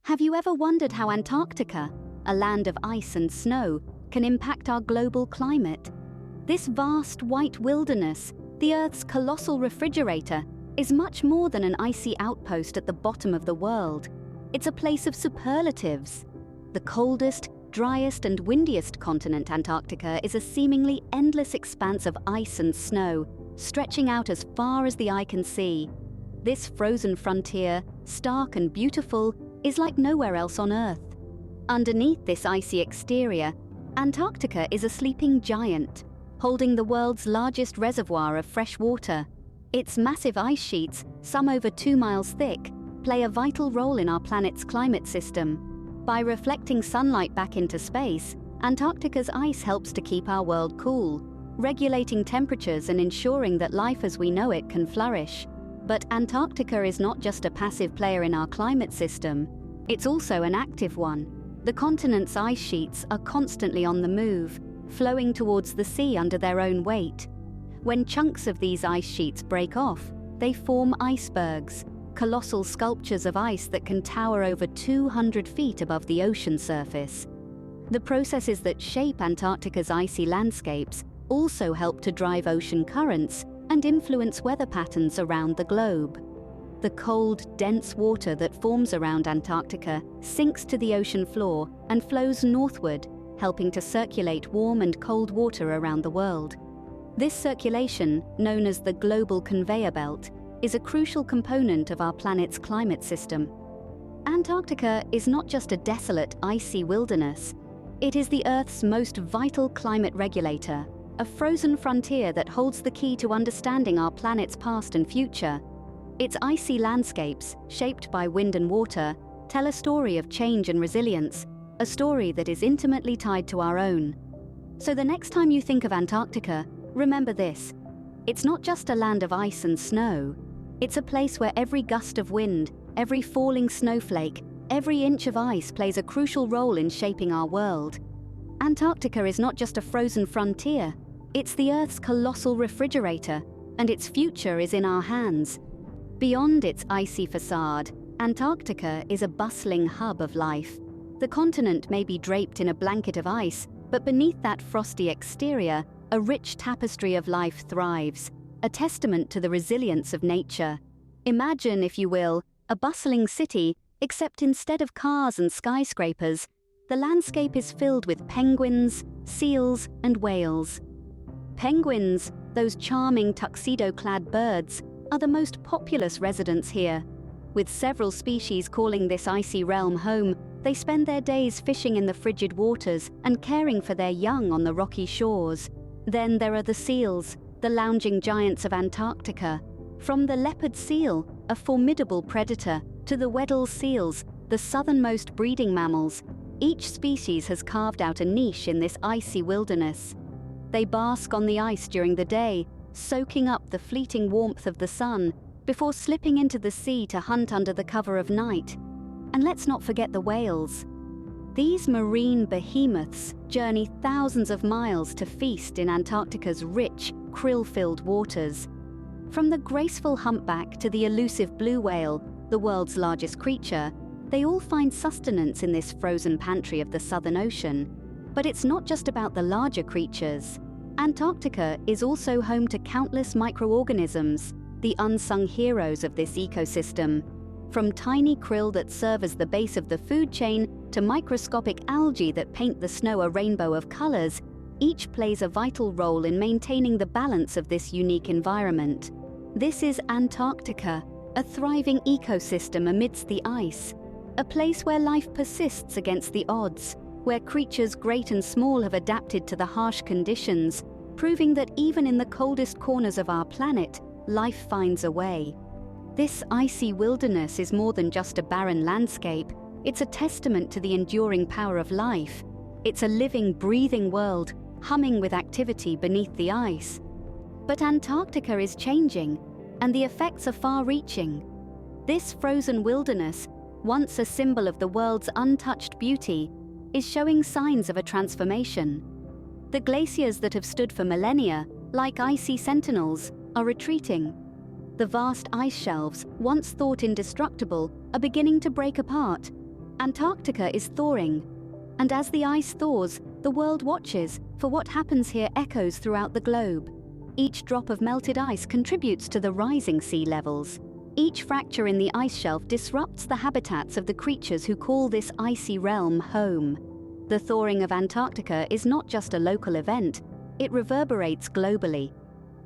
Have you ever wondered how Antarctica, a land of ice and snow, can impact our global climate? This vast white wilderness, the Earth's colossal refrigerator, is much more than an icy outpost at the bottom of the world. It's a place of superlatives. The coldest, driest and windiest continent, Antarctica, is a seemingly endless expanse of ice and snow, stretching out as far as the eye can see. This frozen frontier, stark and beautiful, is like nowhere else on Earth. Underneath this icy exterior, Antarctica is a sleeping giant, holding the world's largest reservoir of fresh water. Its massive ice sheets, some over 2 miles thick, play a vital role in our planet's climate system. By reflecting sunlight back into space, Antarctica's ice helps to keep our world cool, regulating temperatures and ensuring that life as we know it can flourish. But Antarctica is not just a passive player in our climate system, it's also an active one. The continent's ice sheets are constantly on the move, flowing towards the sea under their own weight. When chunks of these ice sheets break off, they form icebergs, colossal sculptures of ice that can tower over 200 feet above the ocean surface. The processes that shape Antarctica's icy landscapes also help to drive ocean currents and influence weather patterns around the globe. The cold, dense water that forms around Antarctica sinks to the ocean floor and flows northward, helping to circulate warm and cold water around the world. This circulation, known as the global conveyor belt, is a crucial component of our planet's climate system. Antarctica is not just a desolate, icy wilderness. It is the Earth's most vital climate regulator, a frozen frontier that holds the key to understanding our planet's past and future. Its icy landscapes, shaped by wind and water, tell a story of change and resilience, a story that is intimately tied to our own. So the next time you think of Antarctica, remember this: it's not just a land of ice and snow. It's a place where every gust of wind, every falling snowflake, every inch of ice plays a crucial role in shaping our world. Antarctica is not just a frozen frontier, it's the Earth's colossal refrigerator, and its future is in our hands. Beyond its icy facade, Antarctica is a bustling hub of life. The continent may be draped in a blanket of ice, but beneath that frosty exterior, a rich tapestry of life thrives, a testament to the resilience of nature. Imagine, if you will, a bustling city, except instead of cars and skyscrapers, the landscape is filled with penguins, seals, and whales. Penguins, those charming tuxedo-clad birds, are the most populous residents here. With several species calling this icy realm home, they spend their days fishing in the frigid waters and caring for their young on the rocky shores. Then there are the seals, the lounging giants of Antarctica. From the leopard seal, a formidable predator, to the Weddell seals, the southernmost breeding mammals, each species has carved out a niche in this icy wilderness. They bask on the ice during the day, soaking up the fleeting warmth of the sun, before slipping into the sea to hunt under the cover of night. And let's not forget the whales. These marine behemoths journey thousands of miles to feast in Antarctica's rich, krill-filled waters. From the graceful humpback to the elusive blue whale, the world's largest creature, they all find sustenance in this frozen pantry of the Southern Ocean. But it's not just about the larger creatures. Antarctica is also home to countless microorganisms, the unsung heroes of this ecosystem. From tiny krill that serve as the base of the food chain to microscopic algae that paint the snow a rainbow of colors, each plays a vital role in maintaining the balance of this unique environment. This is Antarctica, a thriving ecosystem amidst the ice, a place where life persists against the odds, where creatures great and small have adapted to the harsh conditions, proving that even in the coldest corners of our planet, life finds a way. This icy wilderness is more than just a barren landscape. It's a testament to the enduring power of life. It's a living, breathing world, humming with activity beneath the ice. But Antarctica is changing, and the effects are far-reaching. This frozen wilderness, once a symbol of the world's untouched beauty, is showing signs of a transformation. The glaciers that have stood for millennia, like icy sentinels, are retreating. The vast ice shelves, once thought indestructible, are beginning to break apart. Antarctica is thawing, and as the ice thaws, the world watches, for what happens here echoes throughout the globe. Each drop of melted ice contributes to the rising sea levels. Each fracture in the ice shelf disrupts the habitats of the creatures who call this icy realm home. The thawing of Antarctica is not just a local event, it reverberates globally.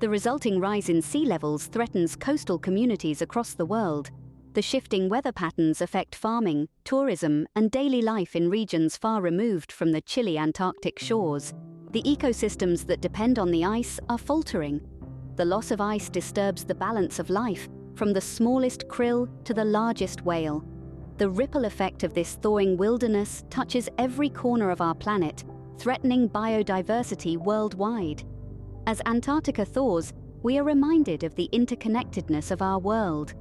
The resulting rise in sea levels threatens coastal communities across the world. The shifting weather patterns affect farming, tourism, and daily life in regions far removed from the chilly Antarctic shores. The ecosystems that depend on the ice are faltering. The loss of ice disturbs the balance of life, from the smallest krill to the largest whale. The ripple effect of this thawing wilderness touches every corner of our planet, threatening biodiversity worldwide. As Antarctica thaws, we are reminded of the interconnectedness of our world.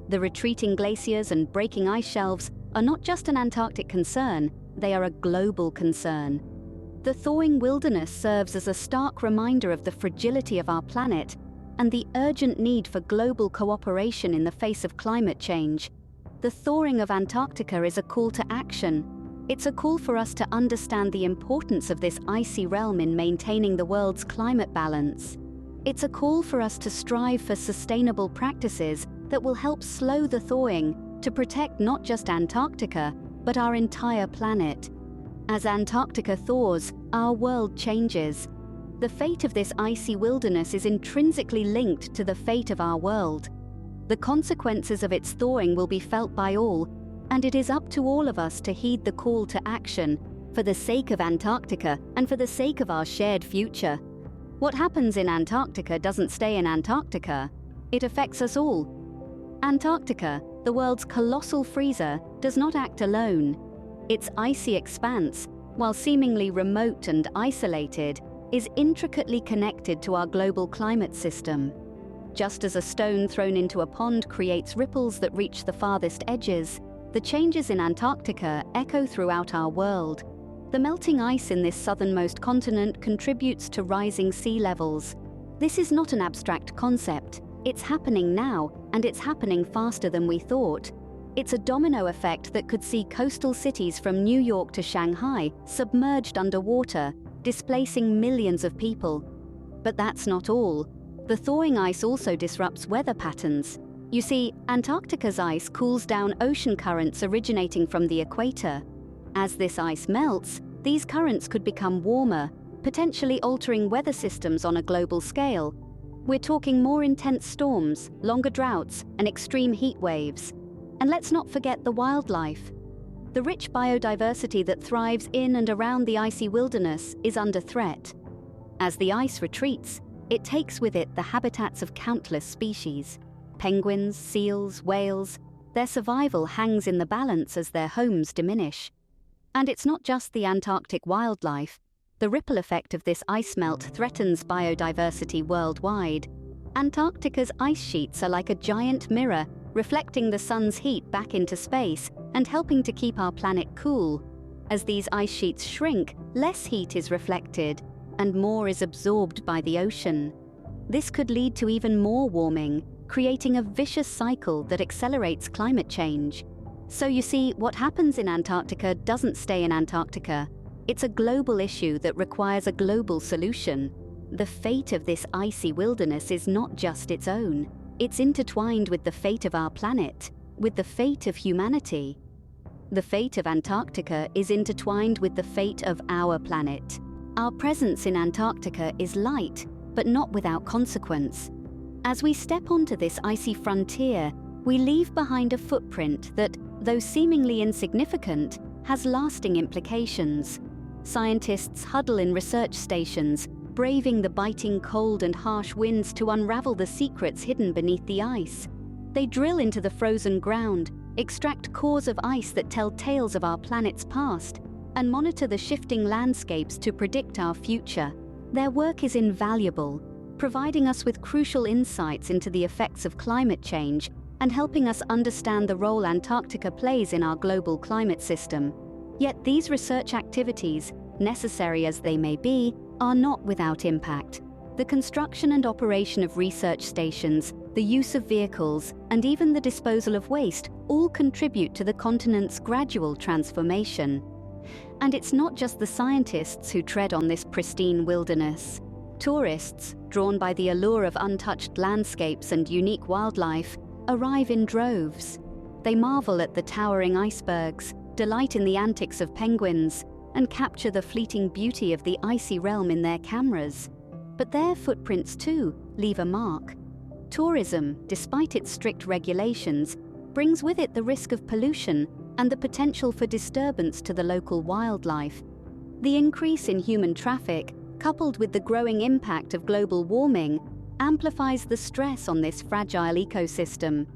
The retreating glaciers and breaking ice shelves are not just an Antarctic concern, they are a global concern. The thawing wilderness serves as a stark reminder of the fragility of our planet and the urgent need for global cooperation in the face of climate change. The thawing of Antarctica is a call to action. It's a call for us to understand the importance of this icy realm in maintaining the world's climate balance. It's a call for us to strive for sustainable practices that will help slow the thawing, to protect not just Antarctica, but our entire planet. As Antarctica thaws, our world changes. The fate of this icy wilderness is intrinsically linked to the fate of our world. The consequences of its thawing will be felt by all, and it is up to all of us to heed the call to action, for the sake of Antarctica and for the sake of our shared future. What happens in Antarctica doesn't stay in Antarctica. It affects us all. Antarctica, the world's colossal freezer, does not act alone. Its icy expanse, while seemingly remote and isolated, is intricately connected to our global climate system. Just as a stone thrown into a pond creates ripples that reach the farthest edges, the changes in Antarctica echo throughout our world. The melting ice in this southernmost continent contributes to rising sea levels. This is not an abstract concept. It's happening now, and it's happening faster than we thought. It's a domino effect that could see coastal cities from New York to Shanghai submerged underwater, displacing millions of people. But that's not all. The thawing ice also disrupts weather patterns. You see, Antarctica's ice cools down ocean currents originating from the equator. As this ice melts, these currents could become warmer, potentially altering weather systems on a global scale. We're talking more intense storms, longer droughts, and extreme heat waves. And let's not forget the wildlife. The rich biodiversity that thrives in and around the icy wilderness is under threat. As the ice retreats, it takes with it the habitats of countless species. Penguins, seals, whales, their survival hangs in the balance as their homes diminish. And it's not just the Antarctic wildlife. The ripple effect of this ice melt threatens biodiversity worldwide. Antarctica's ice sheets are like a giant mirror, reflecting the sun's heat back into space and helping to keep our planet cool. As these ice sheets shrink, less heat is reflected, and more is absorbed by the ocean. This could lead to even more warming, creating a vicious cycle that accelerates climate change. So you see, what happens in Antarctica doesn't stay in Antarctica. It's a global issue that requires a global solution. The fate of this icy wilderness is not just its own. It's intertwined with the fate of our planet, with the fate of humanity. The fate of Antarctica is intertwined with the fate of our planet. Our presence in Antarctica is light, but not without consequence. As we step onto this icy frontier, we leave behind a footprint that, though seemingly insignificant, has lasting implications. Scientists huddle in research stations, braving the biting cold and harsh winds to unravel the secrets hidden beneath the ice. They drill into the frozen ground, extract cores of ice that tell tales of our planet's past, and monitor the shifting landscapes to predict our future. Their work is invaluable, providing us with crucial insights into the effects of climate change and helping us understand the role Antarctica plays in our global climate system. Yet these research activities, necessary as they may be, are not without impact. The construction and operation of research stations, the use of vehicles, and even the disposal of waste all contribute to the continent's gradual transformation. And it's not just the scientists who tread on this pristine wilderness. Tourists, drawn by the allure of untouched landscapes and unique wildlife, arrive in droves. They marvel at the towering icebergs, delight in the antics of penguins, and capture the fleeting beauty of the icy realm in their cameras. But their footprints too leave a mark. Tourism, despite its strict regulations, brings with it the risk of pollution and the potential for disturbance to the local wildlife. The increase in human traffic, coupled with the growing impact of global warming, amplifies the stress on this fragile ecosystem.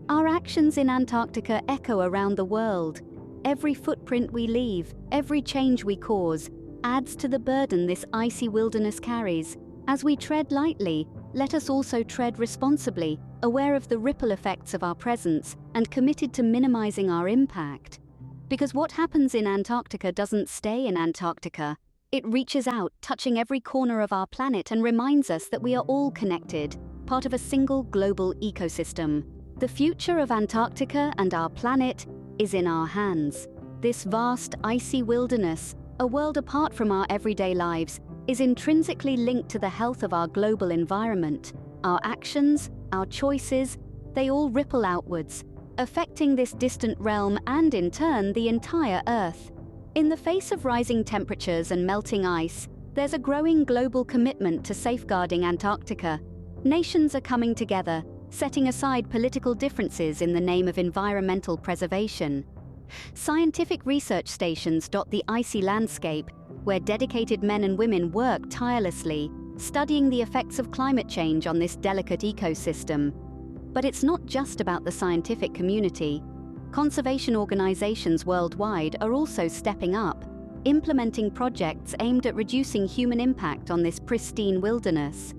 Our actions in Antarctica echo around the world. Every footprint we leave, every change we cause, adds to the burden this icy wilderness carries. As we tread lightly, let us also tread responsibly, aware of the ripple effects of our presence and committed to minimizing our impact. Because what happens in Antarctica doesn't stay in Antarctica. It reaches out, touching every corner of our planet, and reminds us that we are all connected, part of a single global ecosystem. The future of Antarctica and our planet is in our hands. This vast, icy wilderness, a world apart from our everyday lives, is intrinsically linked to the health of our global environment. Our actions, our choices, they all ripple outwards, affecting this distant realm and, in turn, the entire Earth. In the face of rising temperatures and melting ice, there's a growing global commitment to safeguarding Antarctica. Nations are coming together, setting aside political differences in the name of environmental preservation. Scientific research stations dot the icy landscape, where dedicated men and women work tirelessly, studying the effects of climate change on this delicate ecosystem. But it's not just about the scientific community. Conservation organizations worldwide are also stepping up, implementing projects aimed at reducing human impact on this pristine wilderness.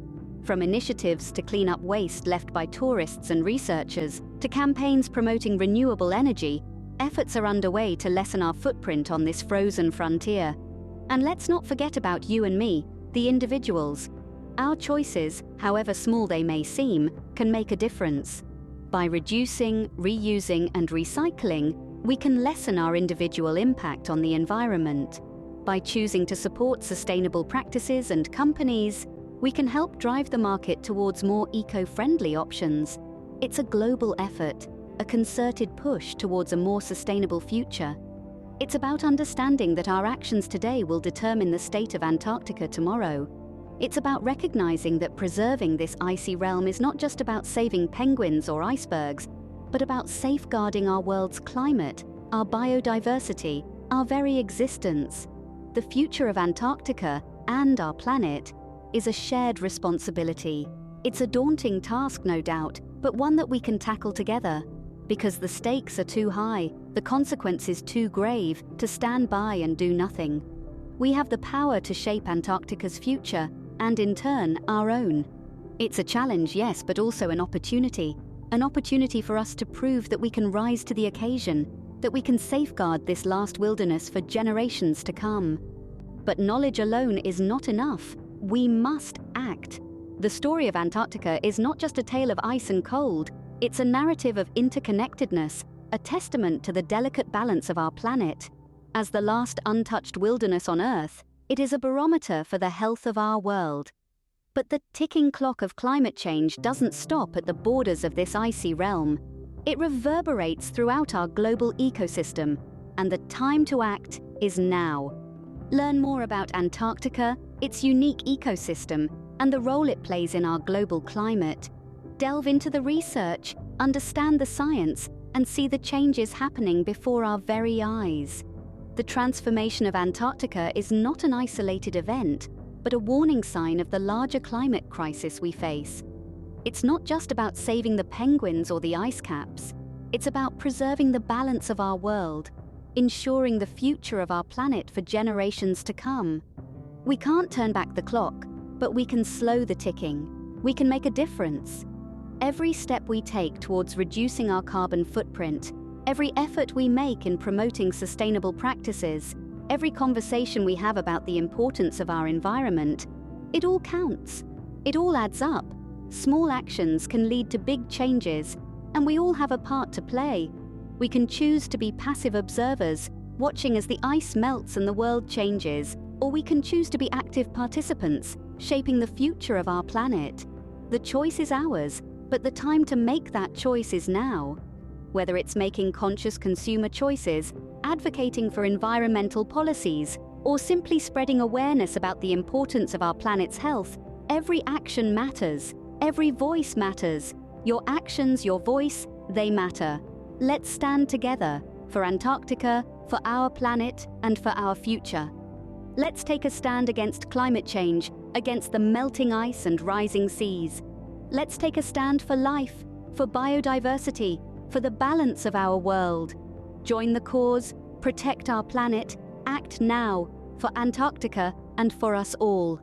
From initiatives to clean up waste left by tourists and researchers, to campaigns promoting renewable energy, efforts are underway to lessen our footprint on this frozen frontier. And let's not forget about you and me, the individuals. Our choices, however small they may seem, can make a difference. By reducing, reusing, and recycling, we can lessen our individual impact on the environment. By choosing to support sustainable practices and companies, we can help drive the market towards more eco-friendly options. It's a global effort, a concerted push towards a more sustainable future. It's about understanding that our actions today will determine the state of Antarctica tomorrow. It's about recognizing that preserving this icy realm is not just about saving penguins or icebergs, but about safeguarding our world's climate, our biodiversity, our very existence. The future of Antarctica and our planet is a shared responsibility. It's a daunting task, no doubt, but one that we can tackle together. Because the stakes are too high, the consequences too grave to stand by and do nothing. We have the power to shape Antarctica's future, and in turn, our own. It's a challenge, yes, but also an opportunity for us to prove that we can rise to the occasion, that we can safeguard this last wilderness for generations to come. But knowledge alone is not enough. We must act. The story of Antarctica is not just a tale of ice and cold. It's a narrative of interconnectedness, a testament to the delicate balance of our planet. As the last untouched wilderness on Earth, it is a barometer for the health of our world. But the ticking clock of climate change doesn't stop at the borders of this icy realm. It reverberates throughout our global ecosystem, and the time to act is now. Learn more about Antarctica, its unique ecosystem, and the role it plays in our global climate. Delve into the research, understand the science, and see the changes happening before our very eyes. The transformation of Antarctica is not an isolated event, but a warning sign of the larger climate crisis we face. It's not just about saving the penguins or the ice caps. It's about preserving the balance of our world, ensuring the future of our planet for generations to come. We can't turn back the clock, but we can slow the ticking. We can make a difference. Every step we take towards reducing our carbon footprint, every effort we make in promoting sustainable practices, every conversation we have about the importance of our environment, it all counts. It all adds up. Small actions can lead to big changes, and we all have a part to play. We can choose to be passive observers, watching as the ice melts and the world changes, or we can choose to be active participants, shaping the future of our planet. The choice is ours, but the time to make that choice is now. Whether it's making conscious consumer choices, advocating for environmental policies, or simply spreading awareness about the importance of our planet's health, every action matters. Every voice matters. Your actions, your voice, they matter. Let's stand together for Antarctica, for our planet, and for our future. Let's take a stand against climate change, against the melting ice and rising seas. Let's take a stand for life, for biodiversity, for the balance of our world. Join the cause, protect our planet, act now for Antarctica and for us all.